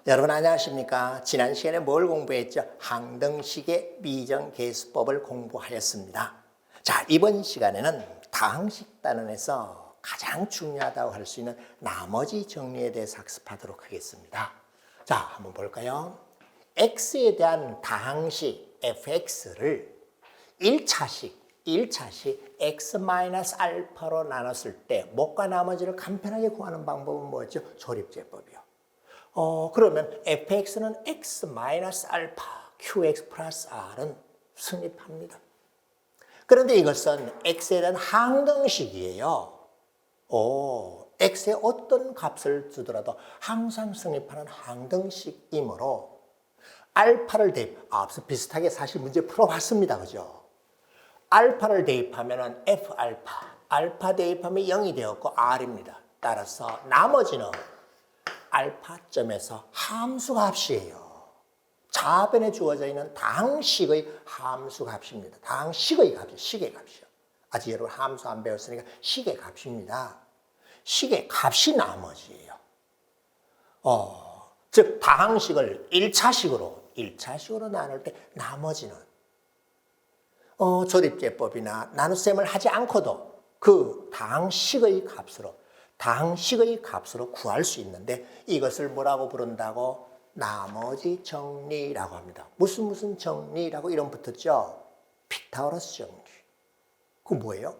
여러분 안녕하십니까? 지난 시간에 뭘 공부했죠? 항등식의 미정계수법을 공부하였습니다. 자, 이번 시간에는 다항식 단원에서 가장 중요하다고 할 수 있는 나머지 정리에 대해서 학습하도록 하겠습니다. 자, 한번 볼까요? x에 대한 다항식 fx를 1차식 x-알파로 나눴을 때 목과 나머지를 간편하게 구하는 방법은 뭐였죠? 조립제법이요. 그러면 fx는 x-알파, qx 플러스 r은 성립합니다. 그런데 이것은 x에 대한 항등식이에요. x의 어떤 값을 주더라도 항상 성립하는 항등식이므로 알파를 앞서 비슷하게 사실 문제 풀어봤습니다. 그죠? 알파를 대입하면 F알파, 알파 대입하면 0이 되었고 R입니다. 따라서 나머지는 알파점에서 함수값이에요. 좌변에 주어져 있는 다항식의 함수값입니다. 다항식의 값이요. 식의 값이요. 아직 여러분 함수 안 배웠으니까 식의 값입니다. 식의 값이 나머지예요. 즉 다항식을 1차식으로 나눌 때 나머지는 조립제법이나 나눗셈을 하지 않고도 그 다항식의 값으로 구할 수 있는데 이것을 뭐라고 부른다고? 나머지 정리라고 합니다. 무슨 정리라고 이름 붙었죠? 피타고라스 정리. 그거 뭐예요?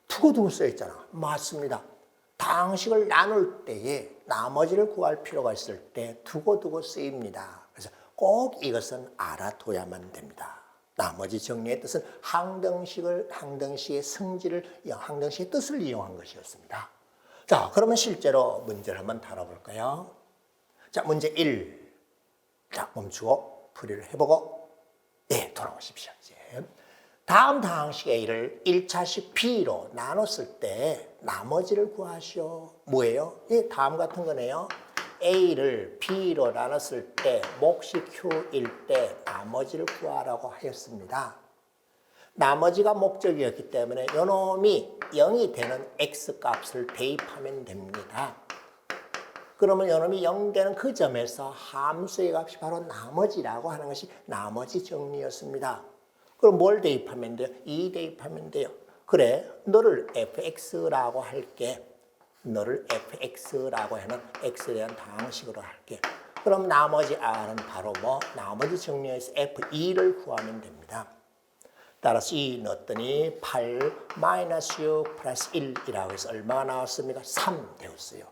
두고두고 써있잖아. 맞습니다. 다항식을 나눌 때에 나머지를 구할 필요가 있을 때 두고두고 쓰입니다. 그래서 꼭 이것은 알아둬야만 됩니다. 나머지 정리의 뜻은 항등식의 항등식의 뜻을 이용한 것이었습니다. 자, 그러면 실제로 문제를 한번 다뤄볼까요? 자, 문제 1. 자, 멈추고 풀이를 해보고, 돌아오십시오. 이제. 다음 다항식 A를 1차식 B로 나눴을 때 나머지를 구하시오. 뭐예요? 다음 같은 거네요. A를 B로 나눴을 때 몫이 Q일 때 나머지를 구하라고 하였습니다. 나머지가 목적이었기 때문에 요놈이 0이 되는 X값을 대입하면 됩니다. 그러면 요놈이 0 되는 그 점에서 함수의 값이 바로 나머지라고 하는 것이 나머지 정리였습니다. 그럼 뭘 대입하면 돼요? 2 대입하면 돼요. 그래, 너를 fx라고 할게. 너를 fx라고 해는 x에 대한 다항식으로 할게. 그럼 나머지 r은 바로 나머지 정리에서 f2를 구하면 됩니다. 따라서 2 넣었더니 8 마이너스 6 플러스 1이라고 해서 얼마가 나왔습니까? 3 되었어요.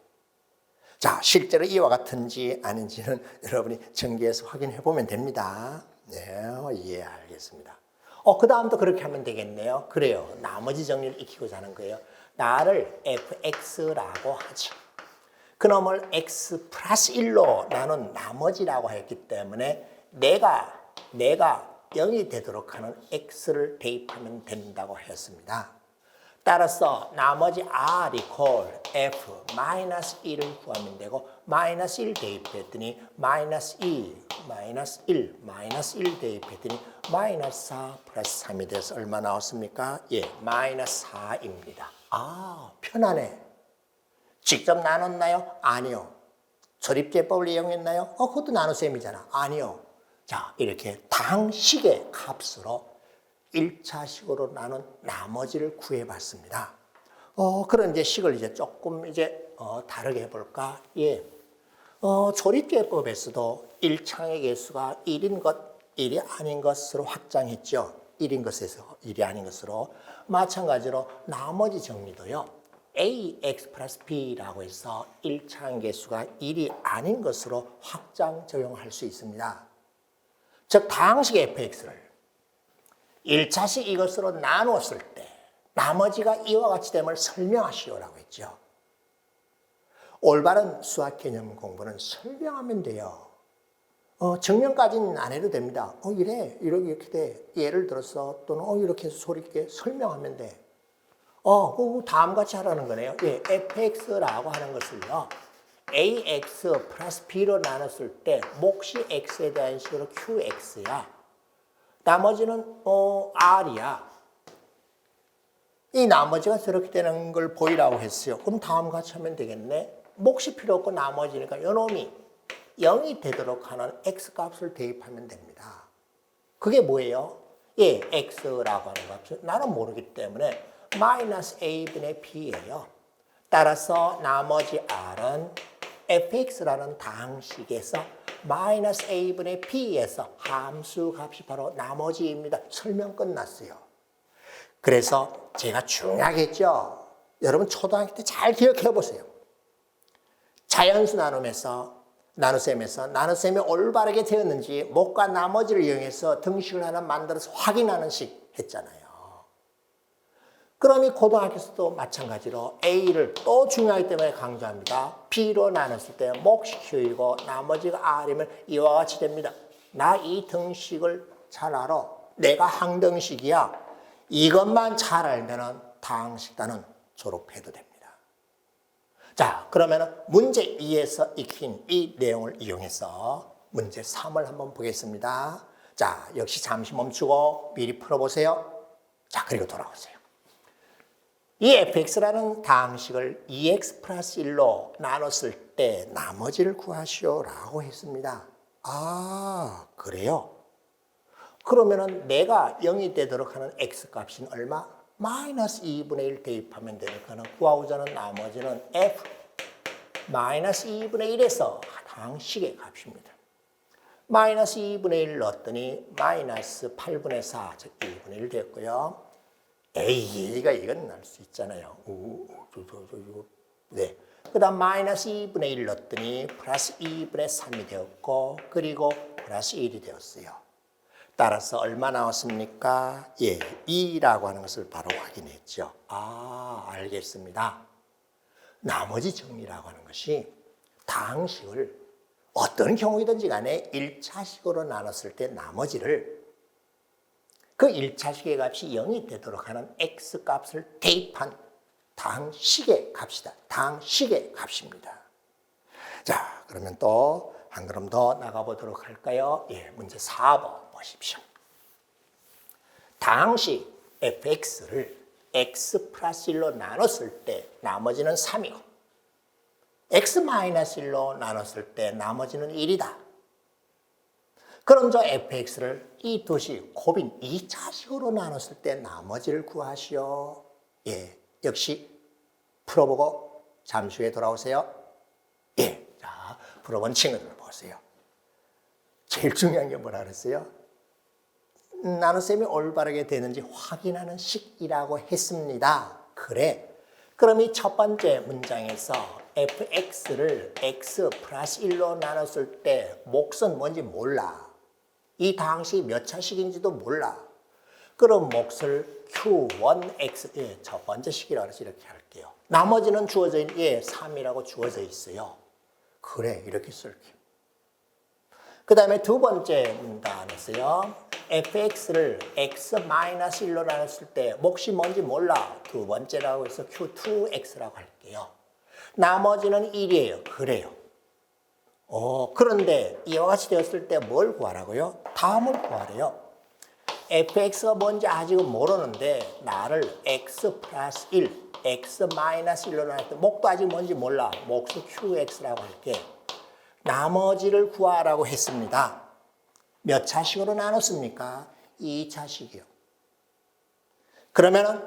자, 실제로 이와 같은지 아닌지는 여러분이 전기에서 확인해 보면 됩니다. 네, 알겠습니다. 그 다음도 그렇게 하면 되겠네요. 그래요. 나머지 정리를 익히고자 하는 거예요. 나를 fx라고 하죠. 그놈을 x 플러스 1로 나눈 나머지라고 했기 때문에 내가 0이 되도록 하는 x를 대입하면 된다고 했습니다. 따라서 나머지 r 이퀄 f 마이너스 1을 구하면 되고 마이너스 1 대입했더니 마이너스 2 마이너스 1 마이너스 1 대입했더니 마이너스 4 플러스 3이 돼서 얼마 나왔습니까? 마이너스 4입니다. 편하네. 직접 나눴나요? 아니요. 조립제법을 이용했나요? 그것도 나눗셈이잖아. 아니요. 자, 이렇게 다항식의 값으로 1차식으로 나눈 나머지를 구해봤습니다. 그런 식을 이제 조금 다르게 해볼까? 조립제법에서도 1창의 개수가 1인 것, 1이 아닌 것으로 확장했죠. 1인 것에서 1이 아닌 것으로. 마찬가지로 나머지 정리도요. ax 플러스 b라고 해서 1창 개수가 1이 아닌 것으로 확장 적용할 수 있습니다. 즉 다항식 fx를 1차식 이것으로 나누었을 때 나머지가 이와 같이 됨을 설명하시오라고 했죠. 올바른 수학 개념 공부는 설명하면 돼요. 증명까지는 안 해도 됩니다. 이렇게 돼. 예를 들어서 또는 이렇게 해서 소리 있게 설명하면 돼. 그 다음같이 하라는 거네요. fx라고 하는 것을요. ax 플러스 b로 나눴을 때 몫이 x에 대한 식으로 qx야. 나머지는 r이야. 이 나머지가 저렇게 되는 걸 보이라고 했어요. 그럼 다음같이 하면 되겠네. 몫이 필요 없고 나머지니까 요놈이 0이 되도록 하는 x값을 대입하면 됩니다. 그게 뭐예요? 예, x라고 하는 값을 나는 모르기 때문에 마이너스 a분의 b예요. 따라서 나머지 r은 fx라는 다항식에서 마이너스 a분의 b에서 함수 값이 바로 나머지입니다. 설명 끝났어요. 그래서 제가 중요하겠죠. 여러분 초등학교 때 잘 기억해 보세요. 자연수 나눗셈에서 나눗셈이 올바르게 되었는지 목과 나머지를 이용해서 등식을 하나 만들어서 확인하는 식 했잖아요. 그럼 이 고등학교에서도 마찬가지로 A를 또 중요하기 때문에 강조합니다. B로 나눴을 때 몫이 Q이고 나머지가 R이면 이와 같이 됩니다. 나 이 등식을 잘 알아. 내가 항등식이야. 이것만 잘 알면 다항식단은 졸업해도 됩니다. 자, 그러면 문제 2에서 익힌 이 내용을 이용해서 문제 3을 한번 보겠습니다. 자, 역시 잠시 멈추고 미리 풀어보세요. 자, 그리고 돌아오세요. 이 fx라는 다항식을 2x 플러스 1로 나눴을 때 나머지를 구하시오라고 했습니다. 아, 그래요? 그러면은 내가 0이 되도록 하는 x값은 얼마? 마이너스 2분의 1 대입하면 되니까 구하고자 하는 나머지는 f 마이너스 2분의 1에서 다항식의 값입니다. 마이너스 2분의 1 넣었더니 마이너스 8분의 4, 즉 2분의 1 됐고요. A가 이건 날 수 있잖아요. 네. 그 다음 마이너스 2분의 1 넣었더니 플러스 2분의 3이 되었고 그리고 플러스 1이 되었어요. 따라서 얼마 나왔습니까? 예, 2라고 하는 것을 바로 확인했죠. 아, 알겠습니다. 나머지 정리라고 하는 것이 다항식을 어떤 경우이든지 간에 1차식으로 나눴을 때 나머지를 그 1차식의 값이 0이 되도록 하는 x값을 대입한 다항식의 값이다. 다항식의 값입니다. 자, 그러면 또 한 걸음 더 나가보도록 할까요? 예, 문제 4번 보십시오. 다항식 fx를 x 플러스 1로 나눴을 때 나머지는 3이고 x 마이너스 1로 나눴을 때 나머지는 1이다. 그럼 저 fx를 이 도시 곱인 2차식으로 나눴을 때 나머지를 구하시오. 예, 역시 풀어보고 잠시 후에 돌아오세요. 예, 자, 풀어본 친구들 보세요. 제일 중요한 게 뭐라 그랬어요? 나눗셈이 올바르게 되는지 확인하는 식이라고 했습니다. 그래. 그럼 이 첫 번째 문장에서 fx를 x 플러스 1로 나눴을 때 몫은 뭔지 몰라. 이 다항식이 몇 차식인지도 몰라. 그럼 몫을 q1x, 예, 첫 번째 식이라고 해서 이렇게 할게요. 나머지는 주어져 있는, 예, 3이라고 주어져 있어요. 그래, 이렇게 쓸게요. 그 다음에 두 번째 문단에서요. fx를 x-1로 나눴을 때 몫이 뭔지 몰라. 두 번째라고 해서 q2x라고 할게요. 나머지는 1이에요. 그래요. 그런데 이와 같이 되었을 때 뭘 구하라고요? 다음을 구하래요. fx가 뭔지 아직은 모르는데 나를 x 플러스 1, x 마이너스 1로 나눌 때 몫도 아직 뭔지 몰라. 몫을 qx라고 할게. 나머지를 구하라고 했습니다. 몇 차식으로 나눴습니까? 2차식이요. 그러면은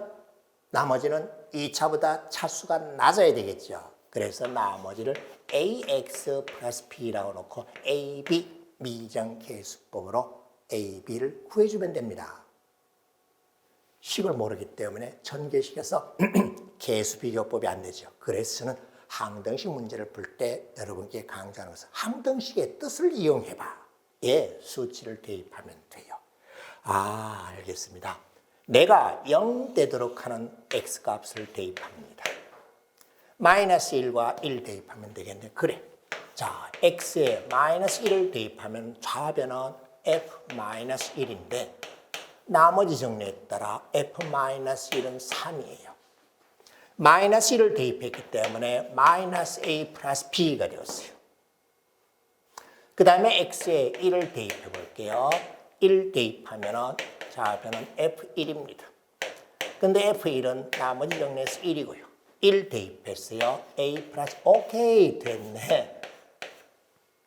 나머지는 2차보다 차수가 낮아야 되겠죠. 그래서 나머지를 ax 플러스 b라고 놓고 ab 미정계수법으로 ab를 구해주면 됩니다. 식을 모르기 때문에 전개식에서 계수비교법이 안 되죠. 그래서 저는 항등식 문제를 풀 때 여러분께 강조하는 것은 항등식의 뜻을 이용해봐. 예, 수치를 대입하면 돼요. 아, 알겠습니다. 내가 0 되도록 하는 x값을 대입합니다. 마이너스 1과 1 대입하면 되겠네. 그래. 자, x에 마이너스 1을 대입하면 좌변은 f-1인데 나머지 정리에 따라 f-1은 3이에요. 마이너스 1을 대입했기 때문에 마이너스 a 플러스 b가 되었어요. 그 다음에 x에 1을 대입해 볼게요. 1 대입하면 좌변은 f1입니다. 근데 f1은 나머지 정리에서 1이고요. 1 대입했어요. a 플러스 오케이 됐네.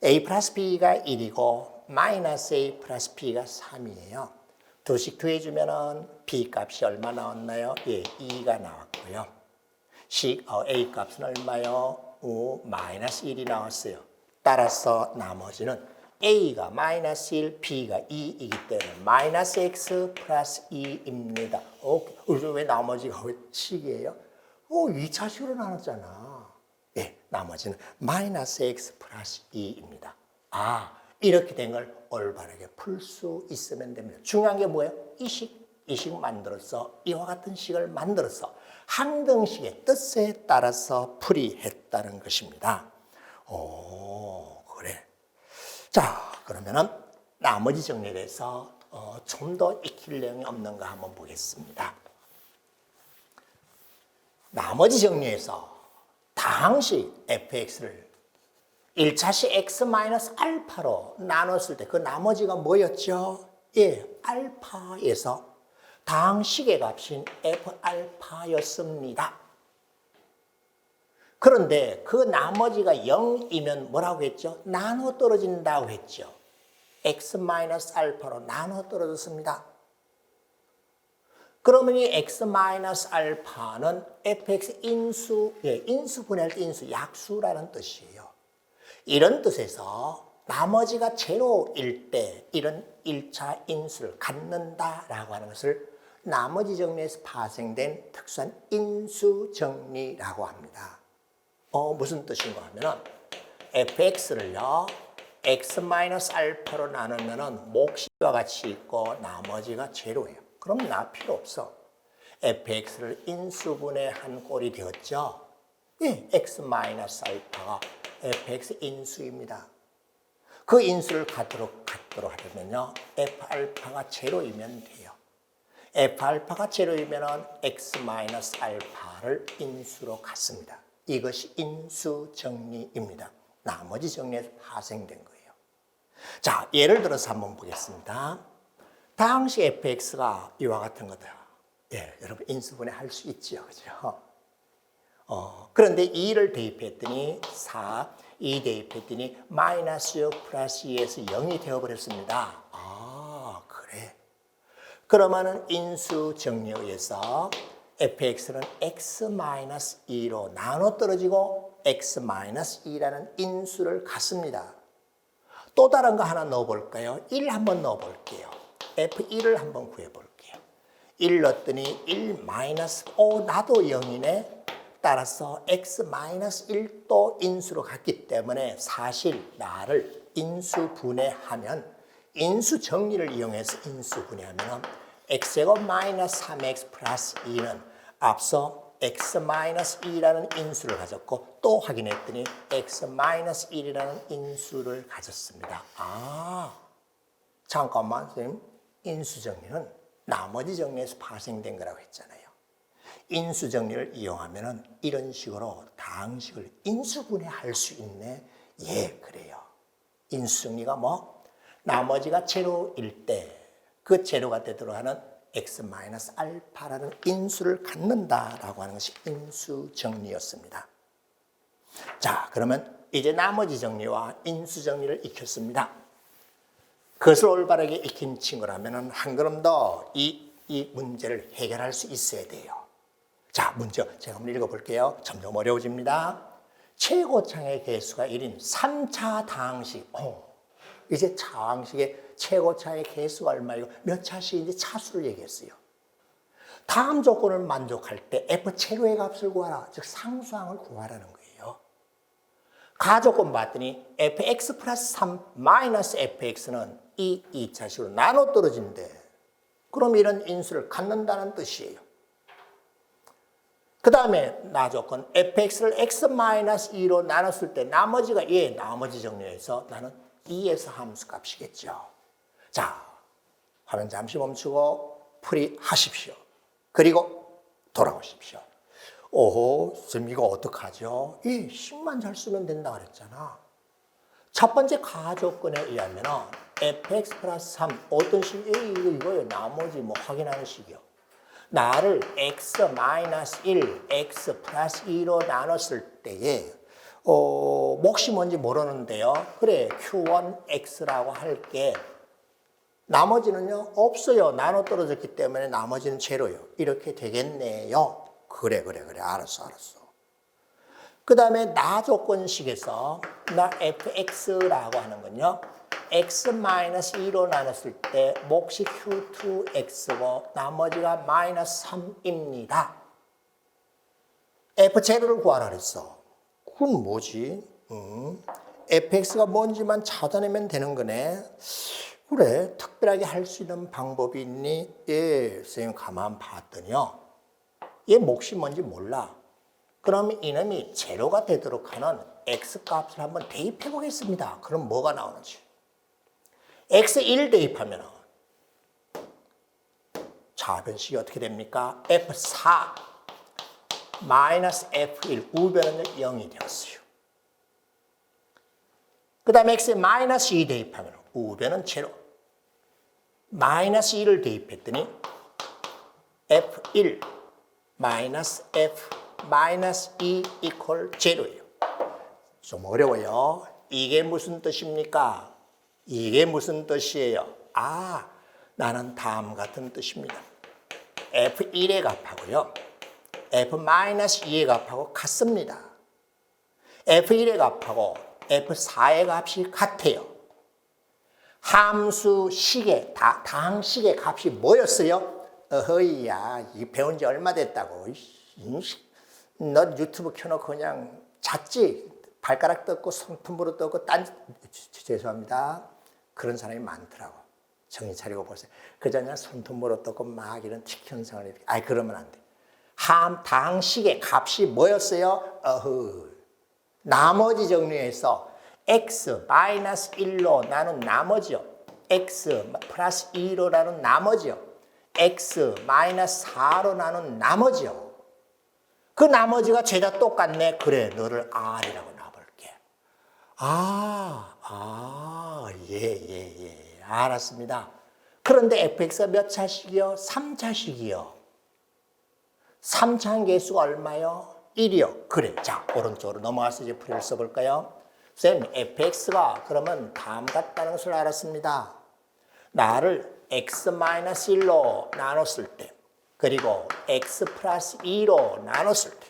a 플러스 b가 1이고 마이너스 a 플러스 b가 3이에요. 두씩 더해주면은 b 값이 얼마 나왔나요? 예, 2가 나왔고요. a 값은 얼마요? 마이너스 1이 나왔어요. 따라서 나머지는 a가 마이너스 1, b가 2이기 때문에 마이너스 x 플러스 2입니다. 왜 나머지가 왜 식이에요? 2차식으로 나눴잖아. 예, 나머지는 마이너스 x 플러스 2입니다. 이렇게 된 걸 올바르게 풀 수 있으면 됩니다. 중요한 게 뭐예요? 이 식 만들어서 이와 같은 식을 만들어서 항등식의 뜻에 따라서 풀이했다는 것입니다. 그래. 자, 그러면은 나머지 정리를 해서 좀 더 익힐 내용이 없는가 한번 보겠습니다. 나머지 정리에서 다항식 fx를 1차식 x-알파로 나눴을 때 그 나머지가 뭐였죠? 예, 알파에서 다항식의 값인 f알파였습니다. 그런데 그 나머지가 0이면 뭐라고 했죠? 나눠 떨어진다고 했죠. x-알파로 나눠 떨어졌습니다. 그러면 이 x-알파는 fx 인수, 인수분해할 때 인수, 약수라는 뜻이에요. 이런 뜻에서 나머지가 제로일 때 이런 1차 인수를 갖는다라고 하는 것을 나머지 정리에서 파생된 특수한 인수 정리라고 합니다. 무슨 뜻인가 하면은 fx를요 x-알파로 나누면은 몫이와 같이 있고 나머지가 제로예요. 그럼 나 필요 없어. fx를 인수분해한 꼴이 되었죠. 예, x-알파가 fx 인수입니다. 그 인수를 갖도록 하려면요 f알파가 제로이면 돼요. f알파가 제로이면 x-알파를 인수로 갖습니다. 이것이 인수 정리입니다. 나머지 정리에서 파생된 거예요. 자, 예를 들어서 한번 보겠습니다. 다항식 fx가 이와 같은 거다. 예, 여러분 인수분해 할 수 있죠, 그죠? 그런데 2를 대입했더니 2 대입했더니 마이너스 6 플러스 2에서 0이 되어버렸습니다. 그래. 그러면은 인수 정리에 의해서 fx는 x-2로 나눠 떨어지고 x-2라는 인수를 갖습니다. 또 다른 거 하나 넣어볼까요? 1 한번 넣어볼게요. f1을 한번 구해볼게요. 1 넣었더니 1 마이너스, 나도 0이네. 따라서 x-1도 인수로 갔기 때문에 사실 나를 인수분해하면 인수 정리를 이용해서 인수분해하면 x제곱 마이너스 3x 플러스 2는 앞서 x-2라는 인수를 가졌고 또 확인했더니 x-1이라는 인수를 가졌습니다. 잠깐만 선생님, 인수 정리는 나머지 정리에서 파생된 거라고 했잖아요. 인수 정리를 이용하면 이런 식으로 다항식을 인수분해할 수 있네. 예, 그래요. 인수 정리가 나머지가 제로일 때 그 제로가 되도록 하는 x-알파라는 인수를 갖는다라고 하는 것이 인수 정리였습니다. 자, 그러면 이제 나머지 정리와 인수 정리를 익혔습니다. 그것을 올바르게 익힌 친구라면 한 걸음 더 이 문제를 해결할 수 있어야 돼요. 자, 문제 제가 한번 읽어볼게요. 점점 어려워집니다. 최고차의 개수가 1인 3차 다항식. 이제 다항식의 최고차의 개수가 얼마이고 몇 차식인지 차수를 얘기했어요. 다음 조건을 만족할 때 f 최고의 값을 구하라. 즉 상수항을 구하라는 거예요. 가조건 봤더니 fx 플러스 3 마이너스 fx는 이 2차식으로 나눠 떨어진대. 그럼 이런 인수를 갖는다는 뜻이에요. 그 다음에 나조건 fx를 x-2로 나눴을 때 나머지가 나머지 정리해서 나는 2에서 함수 값이겠죠. 자, 화면 잠시 멈추고 풀이하십시오. 그리고 돌아오십시오. 선생님 이거 어떡하죠? 식만 잘 쓰면 된다 그랬잖아. 첫 번째 가조건에 의하면 fx 플러스 3 어떤 식? 이거요. 나머지 확인하는 식이요. 나를 x-1, x 플러스 2로 나눴을 때에 몫이 뭔지 모르는데요. 그래, Q1X라고 할게. 나머지는요, 없어요. 나눠 떨어졌기 때문에 나머지는 제로요. 이렇게 되겠네요. 그래. 알았어. 그 다음에 나 조건식에서 나 fx라고 하는 건요. x-2로 나눴을 때 몫이 q2x고 나머지가 마이너스 3입니다. f0를 구하라 그랬어. 그건 뭐지? fx가 뭔지만 찾아내면 되는 거네. 그래, 특별하게 할 수 있는 방법이 있니? 예, 선생님 가만 봤더니요. 얘 몫이 뭔지 몰라. 그러면 이놈이 제로가 되도록 하는 x값을 한번 대입해 보겠습니다. 그럼 뭐가 나오는지. x1 대입하면 좌변식이 어떻게 됩니까? f4 마이너스 f1 우변은 0이 되었어요. 그 다음에 x에 마이너스 2 대입하면 우변은 제로. 마이너스 2를 대입했더니 f1 마이너스 f 마이너스 2 이퀄 제로예요. 좀 어려워요. 이게 무슨 뜻입니까? 이게 무슨 뜻이에요? 아, 나는 다음 같은 뜻입니다. f1의 값하고요. f 마이너스 2의 값하고 같습니다. f1의 값하고 f4의 값이 같아요. 함수식의, 다항식의 값이 뭐였어요? 어허이야, 이 배운 지 얼마 됐다고. 너 유튜브 켜놓고 그냥 잤지? 발가락 떴고 손톱으로 떴고 죄송합니다. 그런 사람이 많더라고. 정신 차리고 보세요. 그저 그냥 손톱으로 떴고 막 이런 특현상을 이렇게. 아이, 그러면 안 돼. 다항식의 값이 뭐였어요? 나머지 정리해서 x 마이너스 1로 나눈 나머지요. x 플러스 2로 나눈 나머지요. x 마이너스 4로 나눈 나머지요. 그 나머지가 죄다 똑같네. 그래, 너를 R이라고 놔볼게. 예. 알았습니다. 그런데 fx가 몇 차식이요? 3차식이요. 3차 계수가 얼마요? 1이요. 그래, 자, 오른쪽으로 넘어가서 이제 풀이를 써볼까요? 쌤, fx가 그러면 다음 같다는 것을 알았습니다. 나를 x-1로 나눴을 때, 그리고 x 플러스 2로 나눴을 때,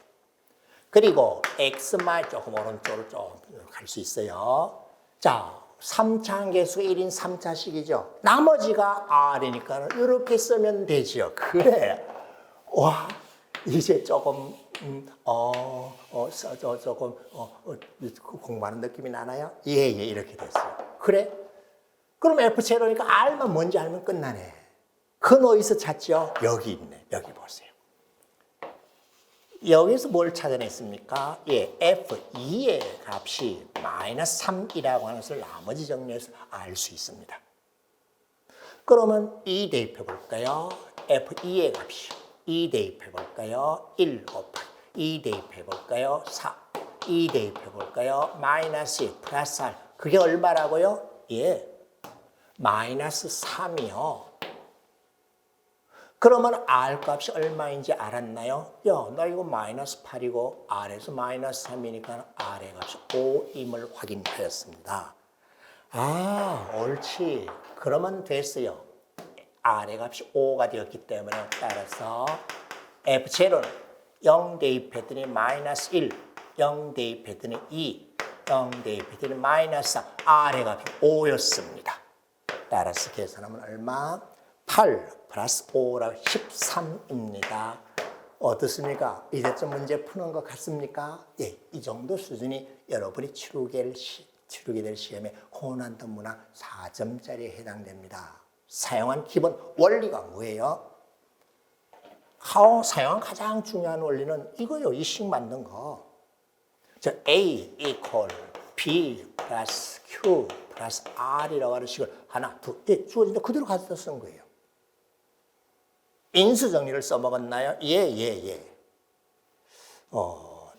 그리고 x 조금 오른쪽으로 좀 갈 수 있어요. 자, 3차 계수가 1인 3차식이죠. 나머지가 R이니까 이렇게 쓰면 되죠. 그래. 와, 이제 조금 공부하는 느낌이 나나요? 예, 이렇게 됐어요. 그래? 그럼 F0니까 R만 뭔지 알면 끝나네. 그건 어디서 찾죠? 여기 있네. 여기 보세요. 여기서 뭘 찾아냈습니까? 예, F2의 값이 마이너스 3이라고 하는 것을 나머지 정리해서 알 수 있습니다. 그러면 2 대입해 볼까요? F2의 값이 2 대입해 볼까요? 1 곱하기 2 대입해 볼까요? 4 2 대입해 볼까요? 마이너스 1 플러스 4 그게 얼마라고요? 예, 마이너스 3이요. 그러면 R 값이 얼마인지 알았나요? 야, 나 이거 마이너스 8이고 R에서 마이너스 3이니까 R의 값이 5임을 확인하였습니다. 아, 옳지. 그러면 됐어요. R의 값이 5가 되었기 때문에 따라서 F0는 0 대입했더니 마이너스 1, 0 대입했더니 2, 0 대입했더니 마이너스 3, R의 값이 5였습니다. 따라서 계산하면 얼마? 8 플러스 5라 13입니다. 어떻습니까? 이제쯤 문제 푸는 것 같습니까? 예, 이 정도 수준이 여러분이 치르게 될 시험에 고난도 문항 4점짜리에 해당됩니다. 사용한 기본 원리가 뭐예요? 사용한 가장 중요한 원리는 이거요. 이 식 만든 거. A equal B 플러스 Q 플러스 R이라고 하는 식을 하나, 둘, 주어진다 그대로 가져다 쓴 거예요. 인수 정리를 써먹었나요? 예.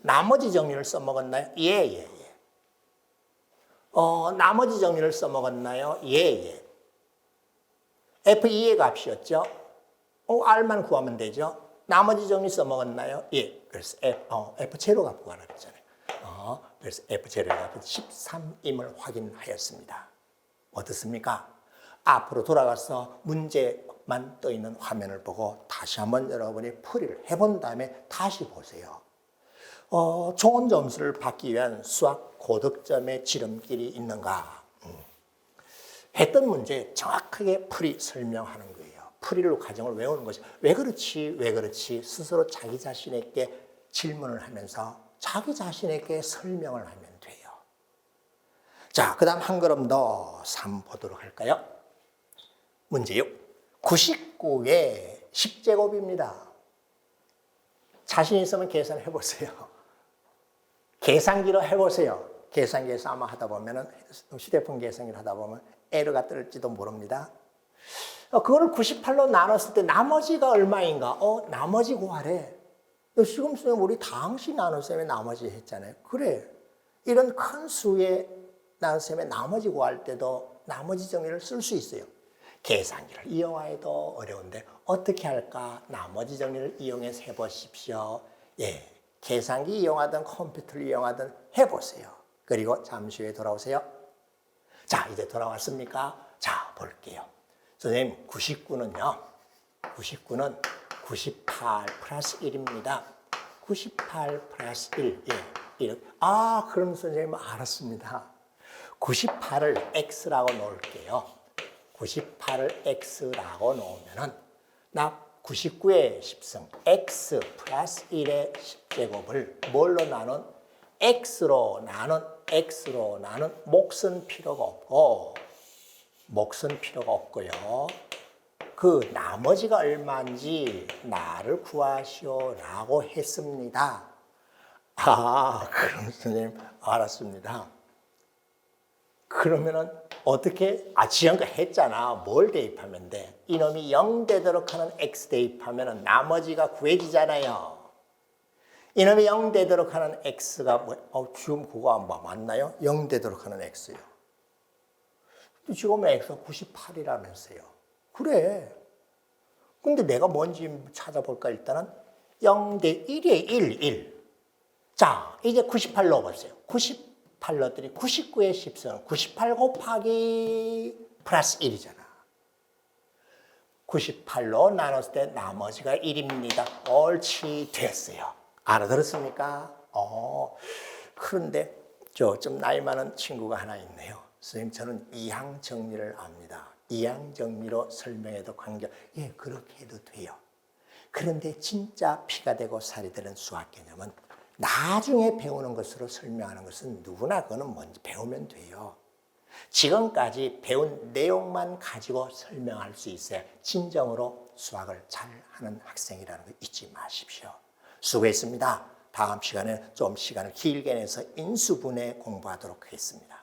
나머지 정리를 써먹었나요? 예. 나머지 정리를 써먹었나요? 예. F2의 값이었죠? R만 구하면 되죠? 나머지 정리 써먹었나요? 예. 그래서 F0 갖고 가라 그랬잖아요. 그래서 F0가 13임을 확인하였습니다. 어떻습니까? 앞으로 돌아가서 문제만 떠 있는 화면을 보고 다시 한번 여러분이 풀이를 해본 다음에 다시 보세요. 좋은 점수를 받기 위한 수학 고득점의 지름길이 있는가? 했던 문제 정확하게 풀이 설명하는 거예요. 풀이로 과정을 외우는 것이 왜 그렇지 스스로 자기 자신에게 질문을 하면서 자기 자신에게 설명을 하면 돼요. 자, 그 다음 한 걸음 더 3 보도록 할까요? 문제 6. 99의 10제곱입니다. 자신 있으면 계산해 보세요. 계산기로 해보세요. 계산기에서 아마 하다 보면은 휴대폰 계산기를 하다 보면 에러가 뜰지도 모릅니다. 그걸 98로 나눴을 때 나머지가 얼마인가? 나머지 구하래. 지금 쌤 우리 당시 나눗셈에 나머지 했잖아요. 그래. 이런 큰 수의 나눗셈에 나머지 구할 때도 나머지 정리를 쓸 수 있어요. 계산기를 이용하기도 어려운데 어떻게 할까? 나머지 정리를 이용해서 해보십시오. 예, 계산기 이용하든 컴퓨터를 이용하든 해보세요. 그리고 잠시 후에 돌아오세요. 자, 이제 돌아왔습니까? 자, 볼게요. 선생님, 99는요. 99는 98 플러스 1입니다. 98 플러스 1. 예, 1. 그럼 선생님 알았습니다. 98을 x라고 놓을게요. 98을 x라고 놓으면은 나 99의 10승 x 플러스 1의 10제곱을 뭘로 나눈? x로 나눈 몫은 필요가 없고요. 그 나머지가 얼마인지 나를 구하시오라고 했습니다. 그럼 선생님 알았습니다. 그러면은 어떻게? 지금까지 했잖아. 뭘 대입하면 돼? 이놈이 0 되도록 하는 x 대입하면은 나머지가 구해지잖아요. 이놈이 0 되도록 하는 x가 지금 그거 안 봐. 맞나요? 0 되도록 하는 x요. 지금 x가 98이라면서요. 그래. 근데 내가 뭔지 찾아볼까? 일단은 0 대 1에 1. 자, 이제 98 넣어보세요. 98 넣었더니 99의 10승 98 곱하기 플러스 1이잖아. 98로 나눴을 때 나머지가 1입니다. 옳지, 됐어요. 알아들었습니까? 그런데 좀 나이 많은 친구가 하나 있네요. 선생님, 저는 이항 정리를 압니다. 이항 정리로 설명해도 예, 그렇게 해도 돼요. 그런데 진짜 피가 되고 살이 되는 수학 개념은 나중에 배우는 것으로 설명하는 것은 누구나 그거는 뭔지 배우면 돼요. 지금까지 배운 내용만 가지고 설명할 수 있어야 진정으로 수학을 잘하는 학생이라는 거 잊지 마십시오. 수고했습니다. 다음 시간에 좀 시간을 길게 내서 인수분해 공부하도록 하겠습니다.